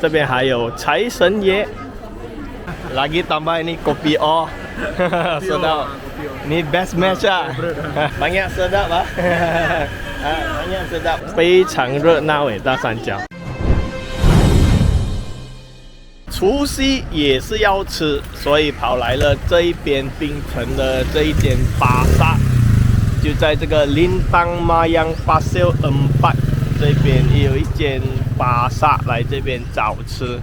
这边还有财神爷。Lagi tambah ini kopi O. Sedap. Ini best match 啊，banyak sedap 啊，banyak sedap， 非常热闹诶，大三角。除夕也是要吃，所以跑来了这一边槟城的这一间巴萨，就在这个Lintang Mayang Pasir 4这边也有一间巴萨，来这边找吃，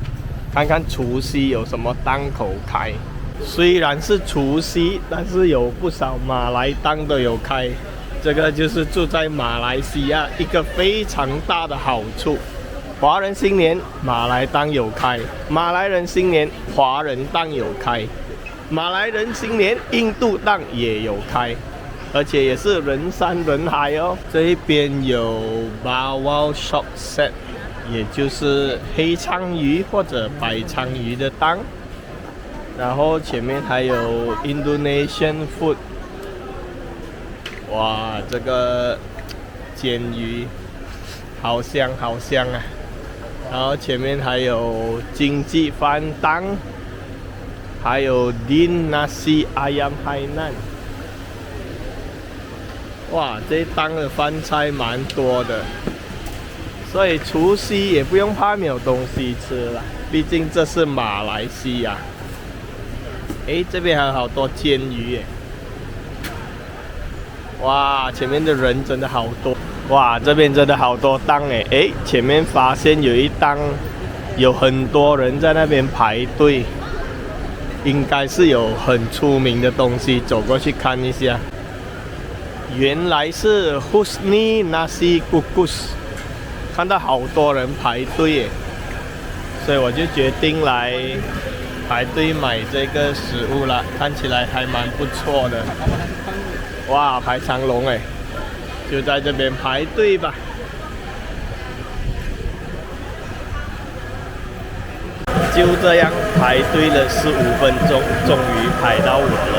看看除夕有什么档口开。虽然是除夕，但是有不少马来档都有开，这个就是住在马来西亚一个非常大的好处。华人新年马来档有开，马来人新年华人档有开，马来人新年印度档也有开，而且也是人山人海哦。这一边有 Bawal Shop Set， 也就是黑鲳鱼或者白鲳鱼的档。然后前面还有 Indonesian food， 哇，这个煎鱼好香好香啊！然后前面还有经济饭档，还有 Din Nasi Ayam Hainan， 哇，这一档的饭菜蛮多的，所以除夕也不用怕没有东西吃了，毕竟这是马来西亚。哎，这边还有好多煎鱼耶！哇，前面的人真的好多！哇，这边真的好多档哎！哎，前面发现有一档，有很多人在那边排队，应该是有很出名的东西，走过去看一下。原来是 Husni Nasi Kukus， 看到好多人排队耶，所以我就决定来排队买这个食物了，看起来还蛮不错的。哇，排长龙哎，就在这边排队吧。就这样排队了15分钟，终于排到我了。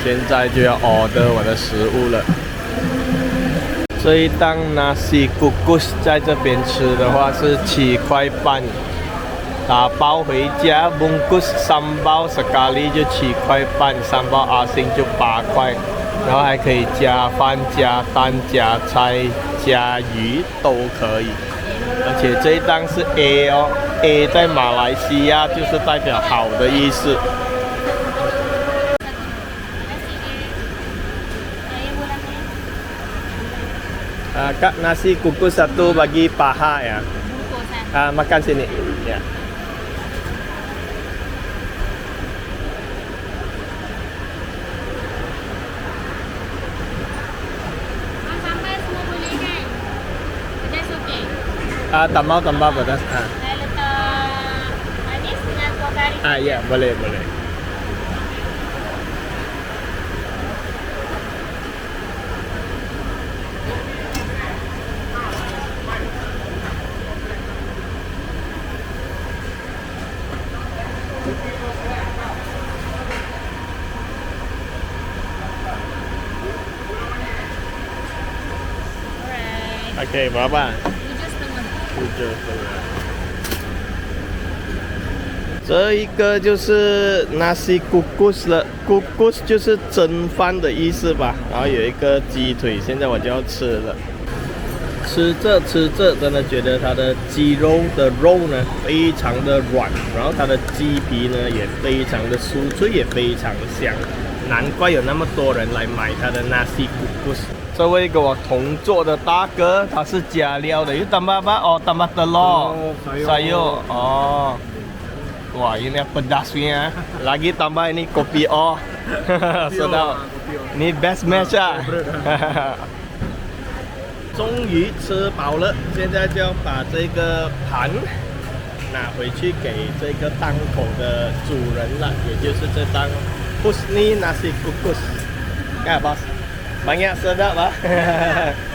现在就要 order 我的食物了。这一档 Nasi Kukus 在这边吃的话是7块半。打包回家 bungkus sambal sekali 就7块半，sambal asing 就8块，然后还可以加饭、加蛋、加菜、加鱼都可以。而且这一档是 A 哦 ，A 在马来西亚就是代表好的意思。Kak nasi kukus satu bagi paha ya. Makan sini ya. Tambah pedas. Saya letak manis dengan kuah kari. Ya, boleh. Oke, berapa? 这一个就是 nasi kukus 了 ，kukus 就是蒸饭的意思吧。然后有一个鸡腿，现在我就要吃了。吃着，真的觉得它的鸡肉的肉呢非常的软，然后它的鸡皮呢也非常的酥脆，也非常香。难怪有那么多人来买它的 nasi kukus。这位跟我同座的大哥，他是加料的，有 tambah apa? Oh, tambah telur, sayur. Oh, wah ini pedasnya. Lagi tambah ini kopi O. Sedap. Ini best match 啊！终于吃饱了，现在就要把这个盘拿回去给这个档口的主人了，也就是这档 Husni Nasi Kukus。看，boss。Banyak sedap lah.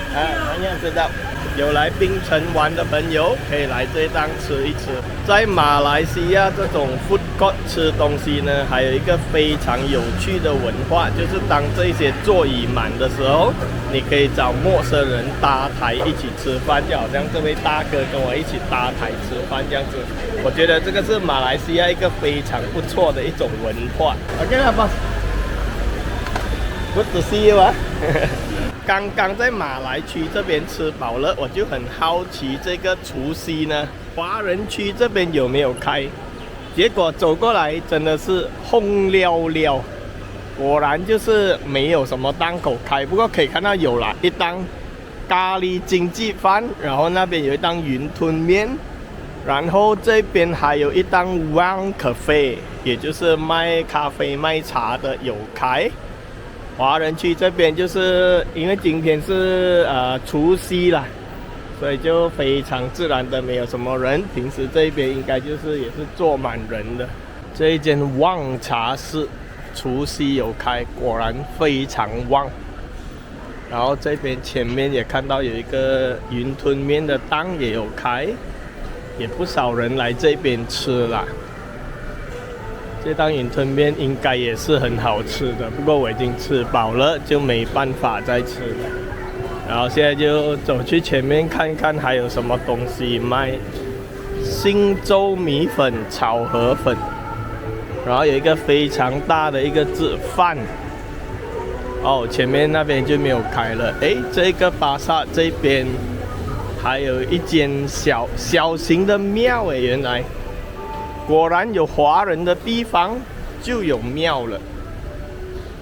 Banyak sedap. 有来槟城玩的朋友可以来这档吃一吃。在马来西亚这种 food court 吃东西呢，还有一个非常有趣的文化，就是当这些座椅满的时候，你可以找陌生人搭台一起吃饭，就好像这位大哥跟我一起搭台吃饭这样子。我觉得这个是马来西亚一个非常不错的一种文化。OK 了 ，boss。Good to see you 啊！刚刚在马来区这边吃饱了，我就很好奇这个除夕呢，华人区这边有没有开？结果走过来真的是空寥寥，果然就是没有什么档口开。不过可以看到有啦，一档咖喱经济饭，然后那边有一档云吞面，然后这边还有一档 Wang Cafe， 也就是卖咖啡卖茶的有开。华人区这边就是因为今天是除夕啦，所以就非常自然的没有什么人。平时这边应该就是也是坐满人的。这一间旺茶室除夕有开，果然非常旺。然后这边前面也看到有一个云吞面的档也有开，也不少人来这边吃啦。这档云吞面应该也是很好吃的，不过我已经吃饱了，就没办法再吃了。然后现在就走去前面看看还有什么东西卖。星洲米粉炒河粉，然后有一个非常大的一个字饭。哦，前面那边就没有开了。诶，这个巴萨这边还有一间小型的庙诶，原来。果然有华人的地方就有庙了，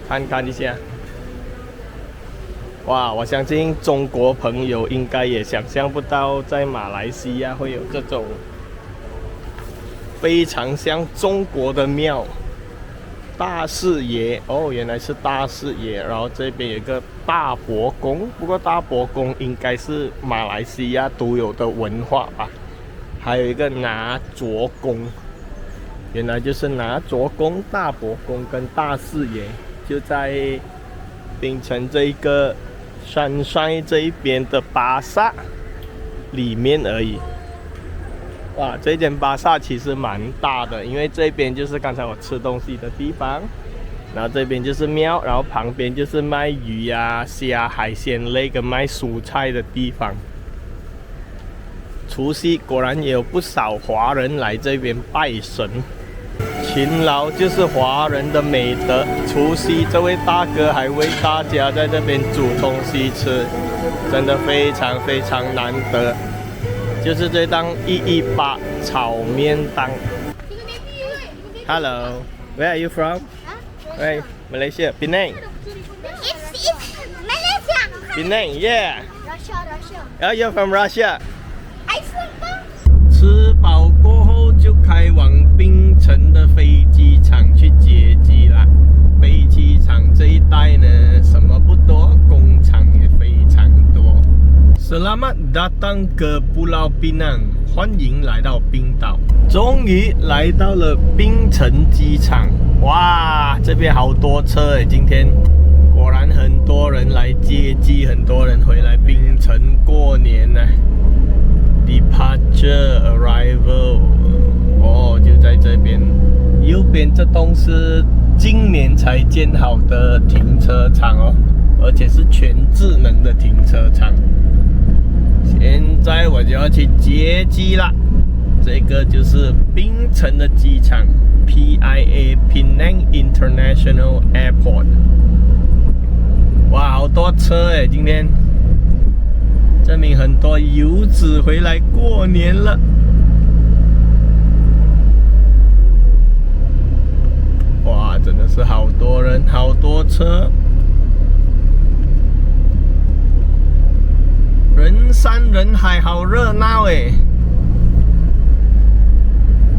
看看一下。哇，我相信中国朋友应该也想象不到，在马来西亚会有这种非常像中国的庙。大士爷，哦，原来是大士爷。然后这边有一个大伯公，不过大伯公应该是马来西亚独有的文化吧。还有一个拿卓公。原来就是拿卓公、大伯公跟大士爷就在槟城这一个山帅这一边的巴萨里面而已。哇，这间巴萨其实蛮大的，因为这边就是刚才我吃东西的地方，然后这边就是庙，然后旁边就是卖鱼啊、虾、海鲜类跟卖蔬菜的地方。除夕果然也有不少华人来这边拜神。勤劳就是华人的美德。除夕这位大哥还为大家在这边煮东西吃，真的非常非常难得。就是这档118炒面档。Hello, where are you from? Right, Malaysia, Penang. It's Malaysia. Penang, yeah. Russia. Oh, you're from Russia. Iceland. 吃饱过后就开往槟城的飞机场去接机啦。飞机场这一带呢，什么不多，工厂也非常多。Selamat datang ke Pulau Pinang， 欢迎来到冰岛。终于来到了槟城机场，哇，这边好多车诶，今天果然很多人来接机，很多人回来槟城过年呢。Departure arrival， 哦，就在这边。右边这栋是今年才建好的停车场哦，而且是全智能的停车场。现在我就要去接机啦，这个就是槟城的机场 PIA Penang International Airport。哇，好多车诶，今天。证明很多游子回来过年了。哇，真的是好多人，好多车，人山人海，好热闹诶！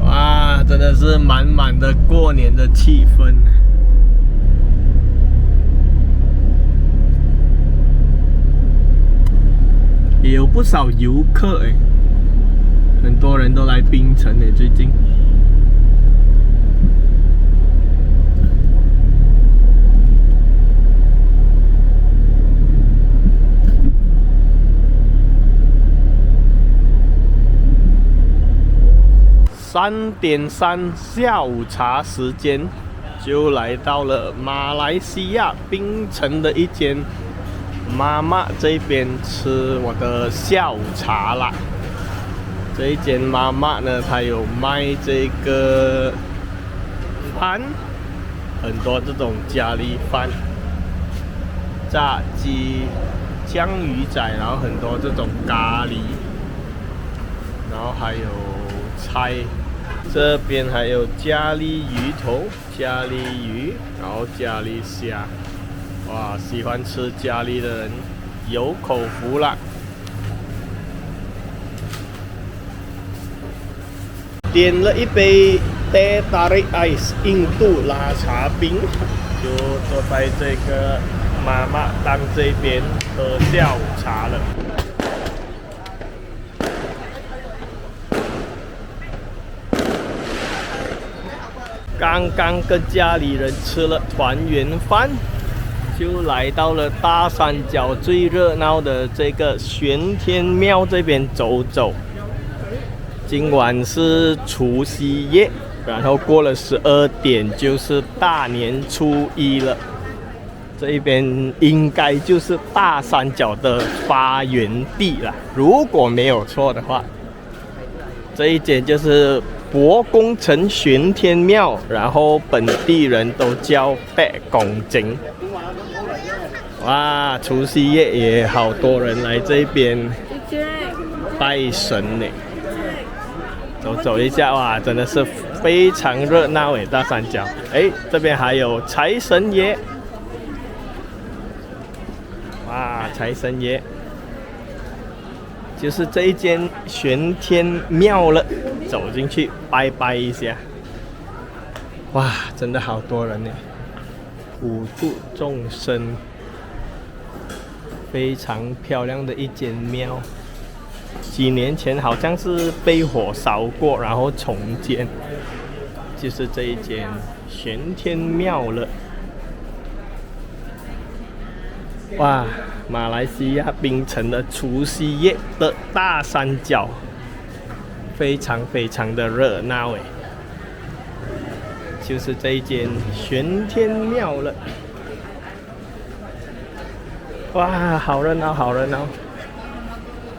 哇，真的是满满的过年的气氛。也有不少游客诶，很多人都来槟城诶，最近。3:3下午茶时间，就来到了马来西亚槟城的一间妈妈这边吃我的下午茶啦。这一间妈妈呢，她有卖这个饭，很多这种咖喱饭、炸鸡、江鱼仔，然后很多这种咖喱，然后还有菜，这边还有咖喱鱼头、咖喱鱼，然后咖喱虾。哇，喜欢吃咖喱的人有口福啦！点了一杯 Teh Tarik Ais 印度拉茶冰，就坐在这个妈妈档这边喝下午茶了。刚刚跟家里人吃了团圆饭，就来到了大三角最热闹的这个玄天庙这边走走。今晚是除夕夜，然后过了12点就是大年初一了。这一边应该就是大三角的发源地了，如果没有错的话。这一间就是博公城玄天庙，然后本地人都叫白公井。哇，除夕夜也好多人来这边拜神呢。走一下，哇，真的是非常热闹诶，大三角。哎，这边还有财神爷，哇，财神爷，就是这一间玄天庙了，走进去拜拜一下。哇，真的好多人呢，普度众生，非常漂亮的一间庙。几年前好像是被火烧过，然后重建，就是这一间玄天庙了。哇，马来西亚槟城的除夕夜的大三角，非常的热闹诶，就是这一间玄天庙了。哇，好热闹，好热闹！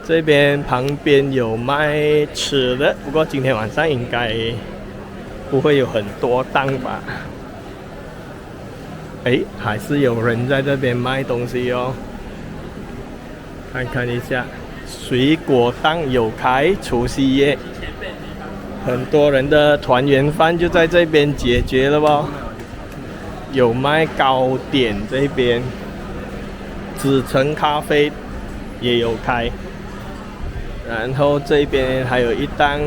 这边旁边有卖吃的，不过今天晚上应该不会有很多档吧。哎，还是有人在这边卖东西哦。看看一下，水果档有开，除夕夜，很多人的团圆饭就在这边解决了哦。有卖糕点这边，紫橙咖啡也有开。然后这边还有一档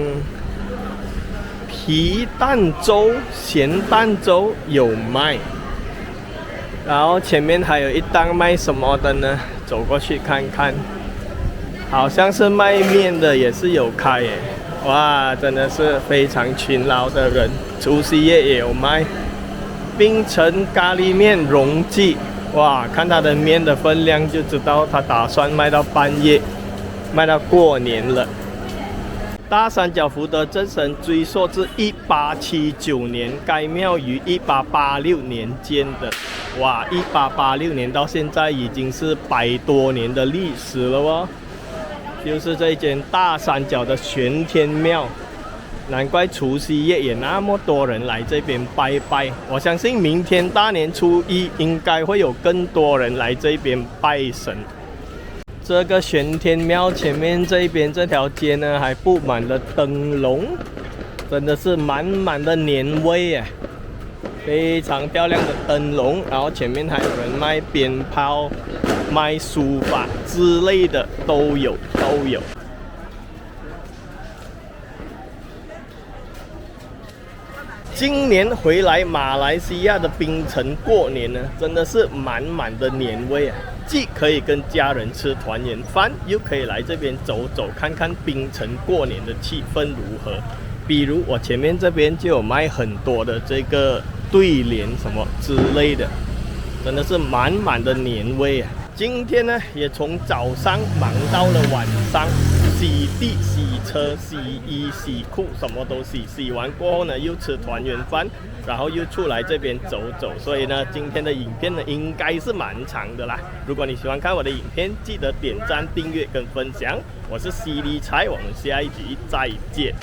皮蛋粥、咸蛋粥有卖，然后前面还有一档卖什么的呢？走过去看看，好像是卖面的，也是有开耶。哇，真的是非常勤劳的人。除夕夜也有卖槟城咖喱面溶记，哇，看他的面的分量就知道他打算卖到半夜。卖到过年了。大三角福德正神追溯至1879年，该庙于1886年建的。哇，1886年到现在已经是100多年的历史了哦。就是这间大三角的玄天庙，难怪除夕夜也那么多人来这边拜拜。我相信明天大年初一应该会有更多人来这边拜神。这个玄天庙前面这边这条街呢，还布满了灯笼，真的是满满的年味耶，非常漂亮的灯笼。然后前面还有人卖鞭炮、卖书法之类的，都有。今年回来马来西亚的槟城过年呢，真的是满满的年味啊！既可以跟家人吃团圆饭，又可以来这边走走看看槟城过年的气氛如何。比如我前面这边就有卖很多的这个对联什么之类的，真的是满满的年味啊！今天呢，也从早上忙到了晚上，洗地、洗车、洗衣、洗裤，什么都洗。洗完过后呢，又吃团圆饭，然后又出来这边走走。所以呢，今天的影片呢，应该是蛮长的啦。如果你喜欢看我的影片，记得点赞、订阅跟分享。我是犀利财，我们下一集再见。